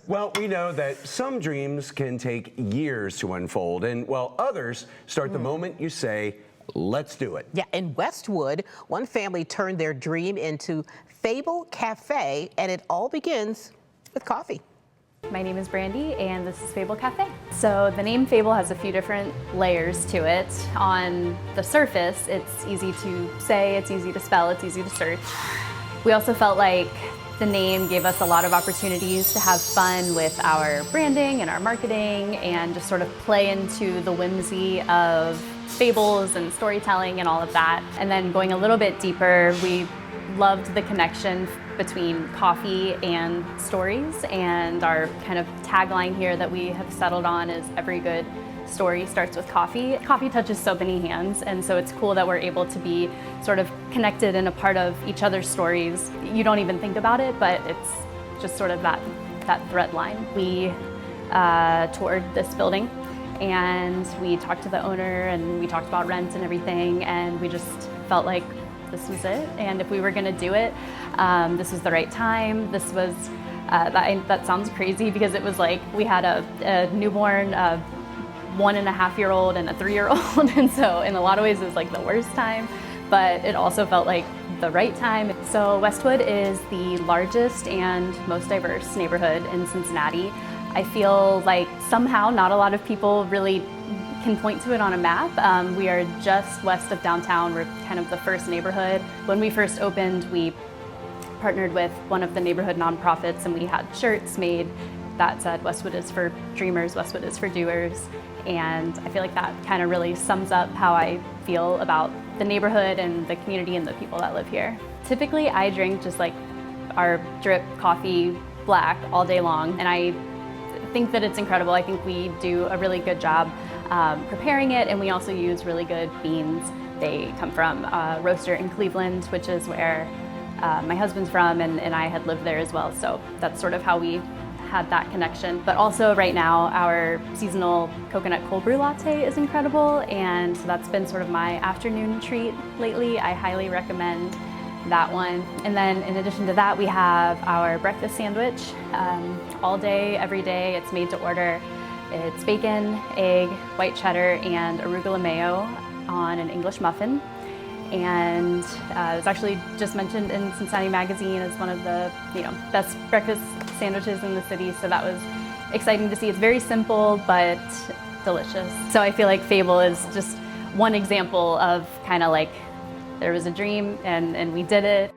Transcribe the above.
Well, we know that some dreams can take years to unfold, and while others start the moment you say, let's do it. Yeah, in Westwood, one family turned their dream into Fable Cafe, and it all begins with coffee. My name is Brandy and this is Fable Cafe. So the name Fable has a few different layers to it. On the surface, it's easy to say, it's easy to spell, it's easy to search. We also felt like the name gave us a lot of opportunities to have fun with our branding and our marketing and just sort of play into the whimsy of fables and storytelling and all of that. And then going a little bit deeper, we loved the connection between coffee and stories, and our kind of tagline here that we have settled on is every good story starts with coffee. Coffee touches so many hands, and so it's cool that we're able to be sort of connected and a part of each other's stories. You don't even think about it, but it's just sort of that thread line. We toured this building and we talked to the owner and we talked about rent and everything, and we just felt like this was it, and if we were going to do it, this was the right time. This was, that sounds crazy because it was like we had a newborn, 1.5-year-old and a 3-year-old, and so in a lot of ways it was like the worst time, but it also felt like the right time. So Westwood is the largest and most diverse neighborhood in Cincinnati. I feel like somehow not a lot of people really can point to it on a map. We are just west of downtown. We're kind of the first neighborhood. When we first opened, we partnered with one of the neighborhood nonprofits, and we had shirts made that said Westwood is for dreamers, Westwood is for doers. And I feel like that kind of really sums up how I feel about the neighborhood and the community and the people that live here. Typically, I drink just like our drip coffee black all day long, and I think that it's incredible. I think we do a really good job preparing it, and we also use really good beans. They come from a roaster in Cleveland, which is where my husband's from, and I had lived there as well, so that's sort of how we had that connection. But also right now, our seasonal coconut cold brew latte is incredible, and so that's been sort of my afternoon treat lately. I highly recommend that one. And then in addition to that, we have our breakfast sandwich all day, every day. It's made to order. It's bacon, egg, white cheddar, and arugula mayo on an English muffin. And it's actually just mentioned in Cincinnati Magazine as one of the best breakfast sandwiches in the city. So that was exciting to see. It's very simple, but delicious. So I feel like Fable is just one example of kind of like there was a dream and we did it.